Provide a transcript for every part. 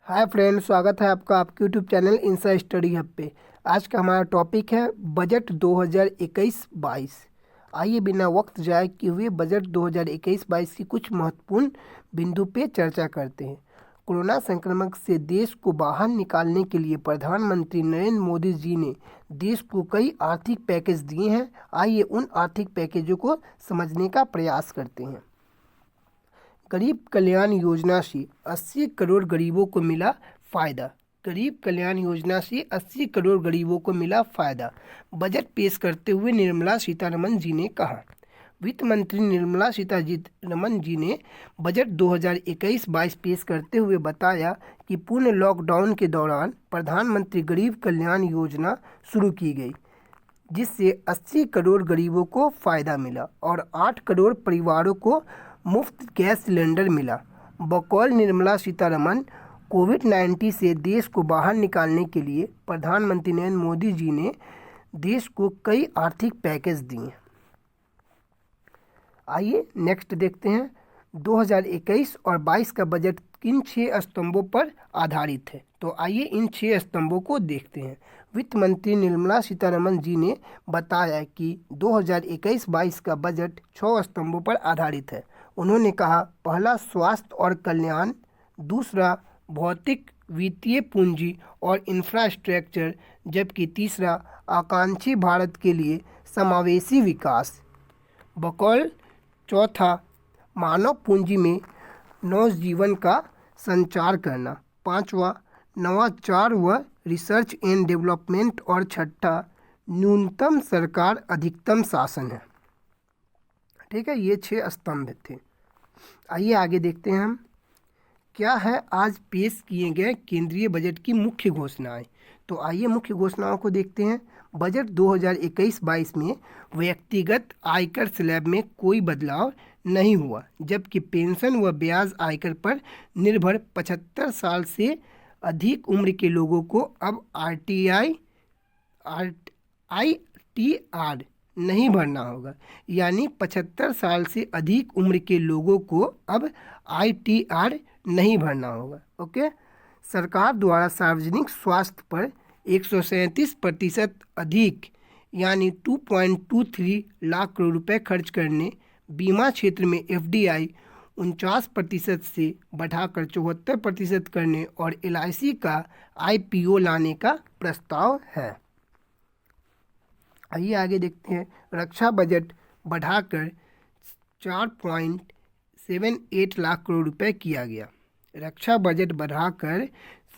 Hi friend, स्वागत है आपका आपके यूट्यूब चैनल इंसा स्टडी हब पे। आज का हमारा टॉपिक है बजट 2021-22। आइए बिना वक्त जाए किए हुए बजट 2021-22 की कुछ महत्वपूर्ण बिंदु पे चर्चा करते हैं। कोरोना संक्रमण से देश को बाहर निकालने के लिए प्रधानमंत्री नरेंद्र मोदी जी ने देश को कई आर्थिक पैकेज दिए हैं। आइए उन आर्थिक पैकेजों को समझने का प्रयास करते हैं। गरीब कल्याण योजना से 80 करोड़ गरीबों को मिला फ़ायदा। गरीब कल्याण योजना से 80 करोड़ गरीबों को मिला फ़ायदा। बजट पेश करते हुए निर्मला सीतारमण जी ने कहा। वित्त मंत्री निर्मला सीतारमण जी ने बजट 2021-22 पेश करते हुए बताया कि पूर्ण लॉकडाउन के दौरान प्रधानमंत्री गरीब कल्याण योजना शुरू की गई, जिससे 80 करोड़ गरीबों को फ़ायदा मिला और 8 करोड़ परिवारों को मुफ्त गैस सिलेंडर मिला। बकौल निर्मला सीतारमण, कोविड-19 से देश को बाहर निकालने के लिए प्रधानमंत्री नरेंद्र मोदी जी ने देश को कई आर्थिक पैकेज दिए। आइए नेक्स्ट देखते हैं। 2021 और 22 का बजट किन 6 स्तंभों पर आधारित है, तो आइए इन 6 स्तंभों को देखते हैं। वित्त मंत्री निर्मला सीतारमण जी ने बताया कि 2021-22 का बजट 6 स्तंभों पर आधारित है। उन्होंने कहा, पहला स्वास्थ्य और कल्याण, दूसरा भौतिक वित्तीय पूंजी और इंफ्रास्ट्रक्चर, जबकि तीसरा आकांक्षी भारत के लिए समावेशी विकास। बकौल चौथा मानव पूंजी में नवजीवन का संचार करना। पांचवा नवाचार व रिसर्च एंड डेवलपमेंट और छठा न्यूनतम सरकार अधिकतम शासन है। ठीक है, ये 6 स्तंभ थे। आइए आगे देखते हैं हम। क्या है आज पेश किए गए केंद्रीय बजट की मुख्य घोषणाएं, तो आइए मुख्य घोषणाओं को देखते हैं। बजट 2021-22 में व्यक्तिगत आयकर स्लैब में कोई बदलाव नहीं हुआ, जबकि पेंशन व ब्याज आयकर पर निर्भर 75 साल से अधिक उम्र के लोगों को अब ITR नहीं भरना होगा। यानी 75 साल से अधिक उम्र के लोगों को अब ITR नहीं भरना होगा। ओके। सरकार द्वारा सार्वजनिक स्वास्थ्य पर 137% अधिक यानी 2.23 लाख करोड़ रुपए खर्च करने, बीमा क्षेत्र में FDI 49% से बढ़ाकर 74% करने और LIC का IPO लाने का प्रस्ताव है। आइए आगे देखते हैं। रक्षा बजट बढ़ाकर 4.78 लाख करोड़ रुपए किया गया। रक्षा बजट बढ़ाकर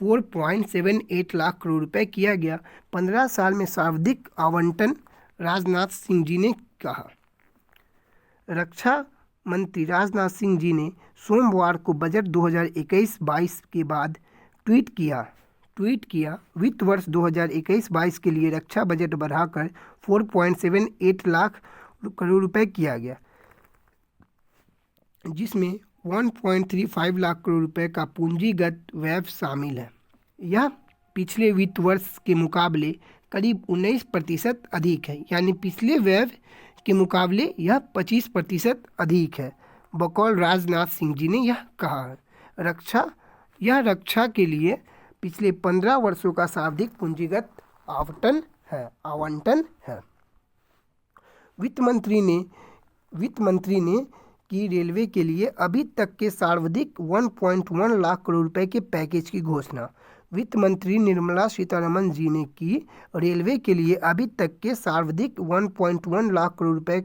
4.78 लाख करोड़ रुपए किया गया। 15 साल में सर्वाधिक आवंटन, राजनाथ सिंह जी ने कहा। रक्षा मंत्री राजनाथ सिंह जी ने सोमवार को बजट 2021-22 के बाद ट्वीट किया, वित्त वर्ष 2021-22 के लिए रक्षा बजट बढ़ाकर 4.78 लाख करोड़ रुपए किया गया, जिसमें 1.35 लाख करोड़ रुपए का पूंजीगत व्यय शामिल है। यह पिछले वित्त वर्ष के मुकाबले करीब 19% अधिक है, यानी पिछले व्यय के मुकाबले यह 25% अधिक है। बकौल राजनाथ सिंह जी ने यह कहा है। रक्षा के लिए पिछले 15 वर्षों का सर्वाधिक पूंजीगत आवंटन है। वित्त मंत्री ने की रेलवे के लिए अभी तक के सर्वाधिक 1.1 लाख करोड़ रुपए के पैकेज की घोषणा। वित्त मंत्री निर्मला सीतारमण जी ने की रेलवे के लिए अभी तक के सर्वाधिक 1.1 लाख करोड़ रुपए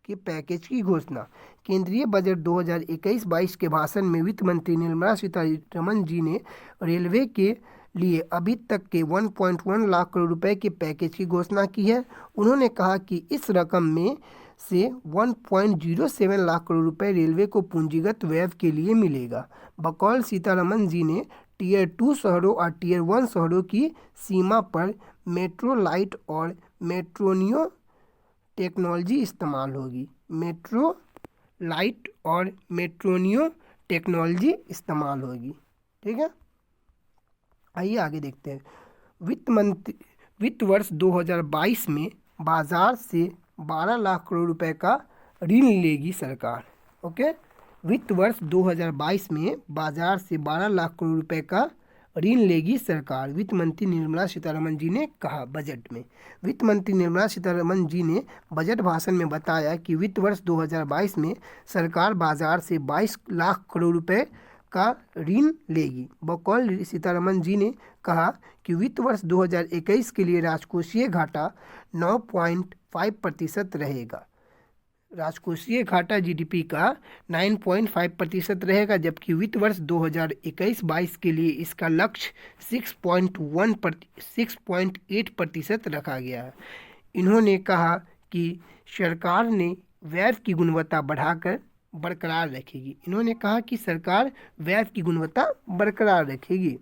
के पैकेज की घोषणा। केंद्रीय बजट 2021-22 के भाषण में वित्त मंत्री निर्मला सीतारमण जी ने रेलवे के लिए अभी तक के 1.1 लाख करोड़ रुपए के पैकेज की घोषणा की है। उन्होंने कहा कि इस रकम में से 1.07 लाख करोड़ रुपए रेलवे को पूंजीगत व्यय के लिए मिलेगा। बकौल सीतारमण जी ने टियर 2 शहरों और टियर 1 शहरों की सीमा पर मेट्रो लाइट और मेट्रोनियो टेक्नोलॉजी इस्तेमाल होगी। मेट्रो लाइट और मेट्रोनियो टेक्नोलॉजी इस्तेमाल होगी। ठीक है, आइए आगे देखते हैं। वित्त वर्ष 2022 में बाजार से 12 लाख करोड़ रुपए का ऋण लेगी सरकार। ओके, वित्त वर्ष 2022 में बाजार से 12 लाख करोड़ रुपए का ऋण लेगी सरकार, वित्त मंत्री निर्मला सीतारमण जी ने कहा बजट में। वित्त मंत्री निर्मला सीतारमण जी ने बजट भाषण में बताया कि वित्त वर्ष 2022 में सरकार बाजार से 22 लाख करोड़ रुपए का ऋण लेगी। बकौल सीतारमण जी ने कहा कि वित्त वर्ष 2021 के लिए राजकोषीय घाटा 9.5% रहेगा। राजकोषीय घाटा जीडीपी का 9.5% रहेगा, जबकि वित्त वर्ष 2021-22 के लिए इसका लक्ष्य 6.8% रखा गया है। इन्होंने कहा कि सरकार ने व्यय की गुणवत्ता बरकरार रखेगी। इन्होंने कहा कि सरकार व्यय की गुणवत्ता बरकरार रखेगी।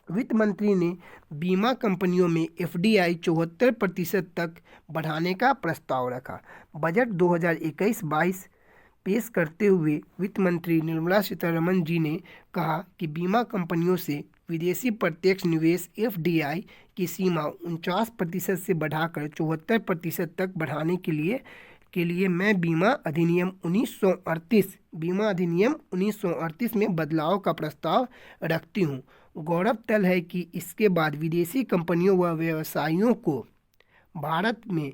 वित्त मंत्री ने बीमा कंपनियों में एफडीआई 74% तक बढ़ाने का प्रस्ताव रखा। बजट 2021-22 पेश करते हुए वित्त मंत्री निर्मला सीतारमण जी ने कहा कि बीमा कंपनियों से विदेशी प्रत्यक्ष निवेश एफडीआई की सीमा 49% से बढ़ाकर 74% तक बढ़ाने के लिए मैं बीमा अधिनियम 1938 में बदलाव का प्रस्ताव रखती हूँ। गौरव तल है कि इसके बाद विदेशी कंपनियों व व्यवसायियों को भारत में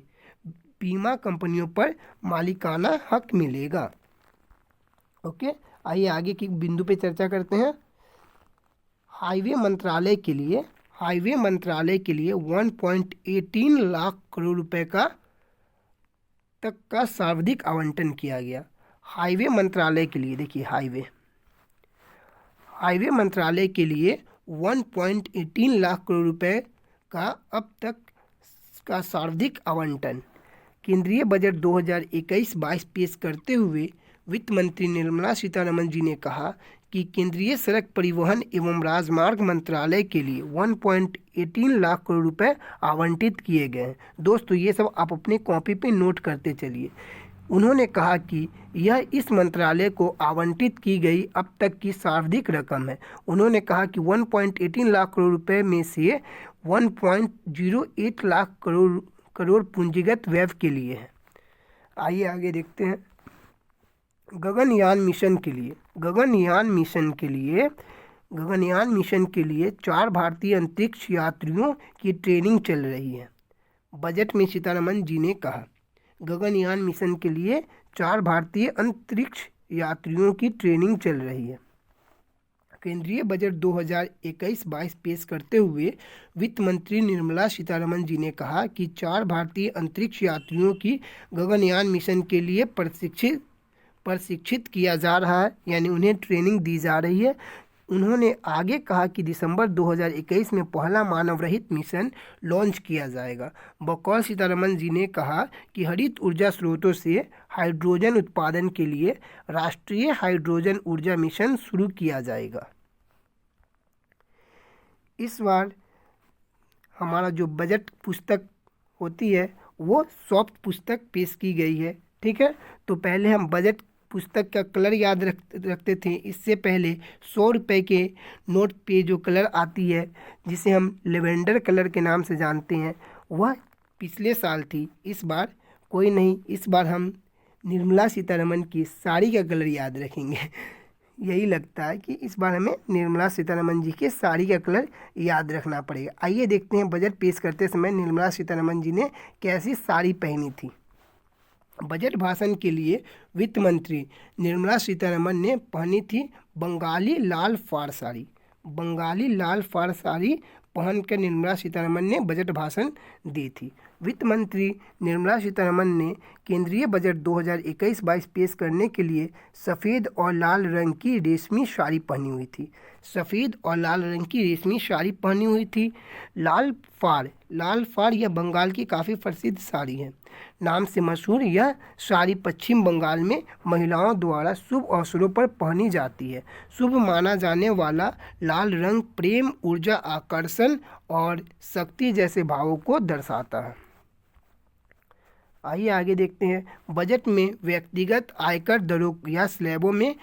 बीमा कंपनियों पर मालिकाना हक मिलेगा। ओके, आइए आगे की बिंदु पे चर्चा करते हैं। हाईवे मंत्रालय के लिए 1.18 लाख करोड़ रुपए तक का सर्वाधिक आवंटन किया गया। हाईवे मंत्रालय के लिए देखिए, हाईवे मंत्रालय के लिए 1.18 लाख करोड़ रुपए का अब तक का सर्वाधिक आवंटन। केंद्रीय बजट 2021-22 पेश करते हुए वित्त मंत्री निर्मला सीतारमण जी ने कहा कि केंद्रीय सड़क परिवहन एवं राजमार्ग मंत्रालय के लिए 1.18 लाख करोड़ रुपए आवंटित किए गए हैं। दोस्तों, ये सब आप अपने कॉपी पे नोट करते चलिए। उन्होंने कहा कि यह इस मंत्रालय को आवंटित की गई अब तक की सर्वाधिक रकम है। उन्होंने कहा कि 1.18 लाख करोड़ रुपए में से 1.08 लाख करोड़ पूंजीगत व्यय के लिए है। आइए आगे देखते हैं। गगनयान मिशन के लिए 4 भारतीय अंतरिक्ष यात्रियों की ट्रेनिंग चल रही है। बजट में सीतारमण जी ने कहा गगनयान मिशन के लिए 4 भारतीय अंतरिक्ष यात्रियों की ट्रेनिंग चल रही है। केंद्रीय बजट 2021-22 पेश करते हुए वित्त मंत्री निर्मला सीतारमण जी ने कहा कि 4 भारतीय अंतरिक्ष यात्रियों की गगनयान मिशन के लिए प्रशिक्षित किया जा रहा है, यानी उन्हें ट्रेनिंग दी जा रही है। उन्होंने आगे कहा कि दिसंबर 2021 में पहला मानव रहित मिशन लॉन्च किया जाएगा। बकौल सीतारमण जी ने कहा कि हरित ऊर्जा स्रोतों से हाइड्रोजन उत्पादन के लिए राष्ट्रीय हाइड्रोजन ऊर्जा मिशन शुरू किया जाएगा। इस बार हमारा जो बजट पुस्तक होती है वो सॉफ्ट पुस्तक पेश की गई है। ठीक है, तो पहले हम बजट पुस्तक का कलर याद रखते थे। इससे पहले 100 रुपये के नोट पे जो कलर आती है, जिसे हम लेवेंडर कलर के नाम से जानते हैं, वह पिछले साल थी। इस बार कोई नहीं, इस बार हम निर्मला सीतारमण की साड़ी का कलर याद रखेंगे। यही लगता है कि इस बार हमें निर्मला सीतारमण जी के साड़ी का कलर याद रखना पड़ेगा। आइए देखते हैं बजट पेश करते समय निर्मला सीतारमण जी ने कैसी साड़ी पहनी थी। बजट भाषण के लिए वित्त मंत्री निर्मला सीतारमण ने पहनी थी बंगाली लाल फाड़ साड़ी। बंगाली लाल फाड़ साड़ी पहनकर निर्मला सीतारमण ने बजट भाषण दी थी। वित्त मंत्री निर्मला सीतारमण ने केंद्रीय बजट 2021-22 पेश करने के लिए सफ़ेद और लाल रंग की रेशमी साड़ी पहनी हुई थी। सफ़ेद और लाल रंग की रेशमी साड़ी पहनी हुई थी। लाल फाड़ यह बंगाल की काफ़ी प्रसिद्ध साड़ी है। नाम से मशहूर यह साड़ी पश्चिम बंगाल में महिलाओं द्वारा शुभ अवसरों पर पहनी जाती है। शुभ माना जाने वाला लाल रंग प्रेम, ऊर्जा, आकर्षण और शक्ति जैसे भावों को दर्शाता है। आइए आगे देखते हैं। बजट में व्यक्तिगत आयकर दरों या स्लैबों में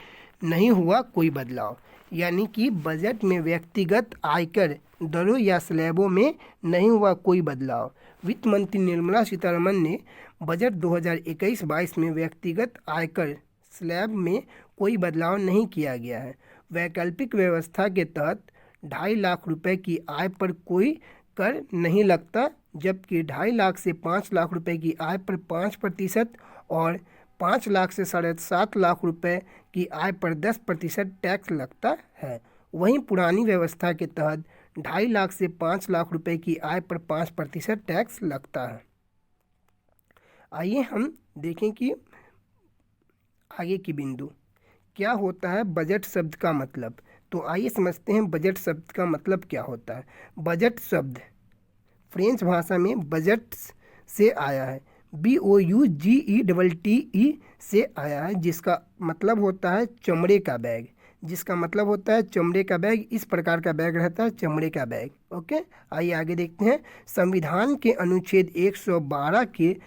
नहीं हुआ कोई बदलाव, यानी कि बजट में व्यक्तिगत आयकर दरों या स्लैबों में नहीं हुआ कोई बदलाव। वित्त मंत्री निर्मला सीतारमण ने बजट 2021-22 में व्यक्तिगत आयकर स्लैब में कोई बदलाव नहीं किया गया है। वैकल्पिक व्यवस्था के तहत 2.5 लाख रुपए की आय पर कोई कर नहीं लगता, जबकि 2.5 लाख से 5 लाख रुपए की आय पर 5% और 5 लाख से 7.5 लाख रुपए की आय पर 10% टैक्स लगता है। वहीं पुरानी व्यवस्था के तहत 2.5 लाख से 5 लाख रुपए की आय पर 5% टैक्स लगता है। आइए हम देखें कि आगे की बिंदु क्या होता है बजट शब्द का मतलब। तो आइए समझते हैं बजट शब्द का मतलब क्या होता है। बजट शब्द फ्रेंच भाषा में बजट से आया है, BOUGETTE से आया है, जिसका मतलब होता है चमड़े का बैग। जिसका मतलब होता है चमड़े का बैग। इस प्रकार का बैग रहता है चमड़े का बैग। ओके, आइए आगे देखते हैं। संविधान के अनुच्छेद 112 के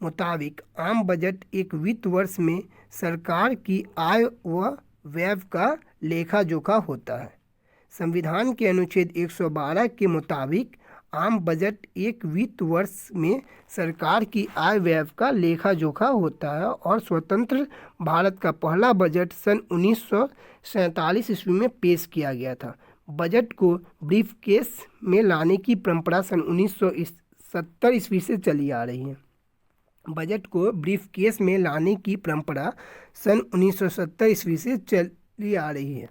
मुताबिक आम बजट एक वित्त वर्ष में सरकार की आय व व्यय का लेखा जोखा होता है। संविधान के अनुच्छेद 112 के मुताबिक आम बजट एक वित्त वर्ष में सरकार की आय व्यय का लेखा जोखा होता है और स्वतंत्र भारत का पहला बजट सन 1947 ईस्वी में पेश किया गया था। बजट को ब्रीफकेस में लाने की परंपरा सन 1970 ईस्वी से चली आ रही है। बजट को ब्रीफकेस में लाने की परंपरा सन 1970 ईस्वी से चली आ रही है।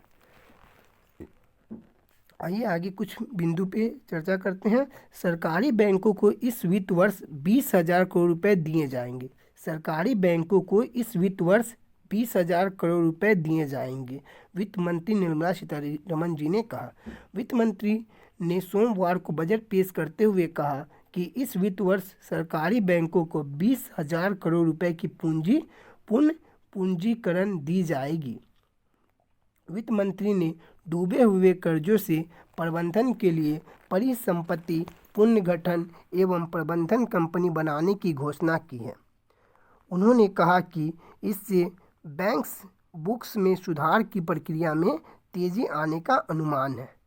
आइए आगे कुछ बिंदु पे चर्चा करते हैं। सरकारी बैंकों को इस वित्त वर्ष 20,000 करोड़ रुपए दिए जाएंगे। सरकारी बैंकों को इस वित्त वर्ष 20,000 करोड़ रुपए दिए जाएंगे, वित्त मंत्री निर्मला सीतारमण जी ने कहा। वित्त मंत्री ने सोमवार को बजट पेश करते हुए कहा कि इस वित्त वर्ष सरकारी बैंकों को 20,000 करोड़ रुपए की पूंजीकरण दी जाएगी। वित्त मंत्री ने डूबे हुए कर्जों से प्रबंधन के लिए परिसंपत्ति पुनर्गठन एवं प्रबंधन कंपनी बनाने की घोषणा की है। उन्होंने कहा कि इससे बैंक्स बुक्स में सुधार की प्रक्रिया में तेजी आने का अनुमान है।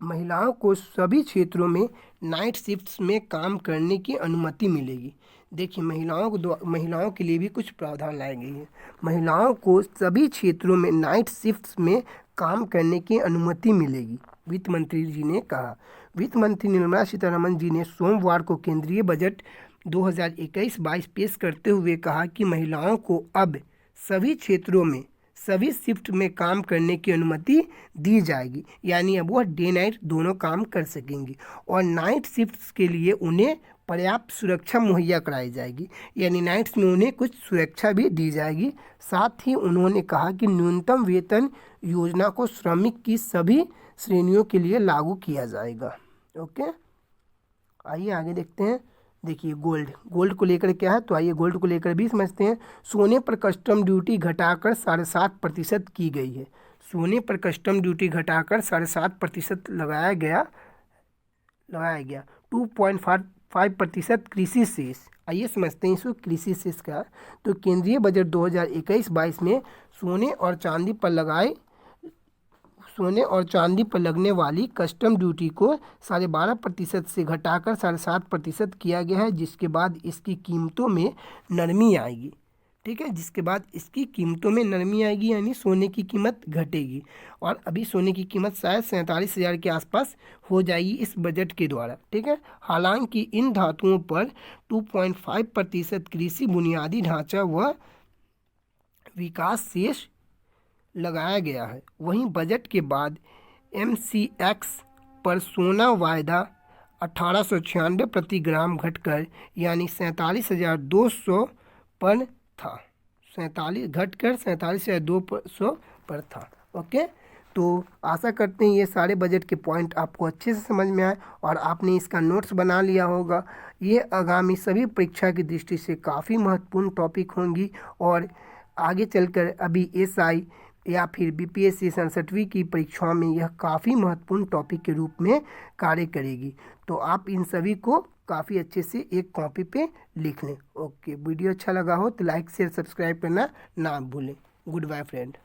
महिलाओं को सभी क्षेत्रों में नाइट शिफ्ट्स में काम करने की अनुमति मिलेगी। देखिए, महिलाओं के लिए भी कुछ प्रावधान लाए गए हैं। महिलाओं को सभी क्षेत्रों में नाइट शिफ्ट्स में काम करने की अनुमति मिलेगी, वित्त मंत्री जी ने कहा। वित्त मंत्री निर्मला सीतारमण जी ने सोमवार को केंद्रीय बजट 2021-22 पेश करते हुए कहा कि महिलाओं को अब सभी क्षेत्रों में सभी शिफ्ट में काम करने की अनुमति दी जाएगी, यानी अब वह डे नाइट दोनों काम कर सकेंगी और नाइट शिफ्ट्स के लिए उन्हें पर्याप्त सुरक्षा मुहैया कराई जाएगी, यानी नाइट्स में उन्हें कुछ सुरक्षा भी दी जाएगी। साथ ही उन्होंने कहा कि न्यूनतम वेतन योजना को श्रमिक की सभी श्रेणियों के लिए लागू किया जाएगा। ओके, आइए आगे देखते हैं। देखिए, गोल्ड को लेकर क्या है, तो आइए गोल्ड को लेकर भी समझते हैं। सोने पर कस्टम ड्यूटी घटाकर 7.5% की गई है। सोने पर कस्टम ड्यूटी घटाकर 7.5% लगाया गया। 2.5% कृषि शेष। आइए समझते हैं इसको कृषि शेष का। तो केंद्रीय बजट 2021-22 में सोने और चांदी पर लगने वाली कस्टम ड्यूटी को 12.5% से घटाकर 7.5% किया गया है, जिसके बाद इसकी कीमतों में नरमी आएगी। ठीक है, जिसके बाद इसकी कीमतों में नरमी आएगी, यानी सोने की कीमत घटेगी और अभी सोने की कीमत शायद 47,000 के आसपास हो जाएगी इस बजट के द्वारा। ठीक है, हालांकि इन धातुओं पर 2.5% कृषि बुनियादी ढांचा व विकास शेष लगाया गया है। वहीं बजट के बाद MCX पर सोना वायदा 1896 प्रति ग्राम घटकर यानी 47,200 पर था। 47,200 पर था। ओके, तो आशा करते हैं ये सारे बजट के पॉइंट आपको अच्छे से समझ में आए और आपने इसका नोट्स बना लिया होगा। ये आगामी सभी परीक्षा की दृष्टि से काफ़ी महत्वपूर्ण टॉपिक होंगी और आगे चलकर अभी SI या फिर BPSC 67वीं की परीक्षाओं में यह काफ़ी महत्वपूर्ण टॉपिक के रूप में कार्य करेगी। तो आप इन सभी को काफ़ी अच्छे से एक कॉपी पे लिख लें। ओके, वीडियो अच्छा लगा हो तो लाइक शेयर सब्सक्राइब करना ना भूलें। Goodbye friend.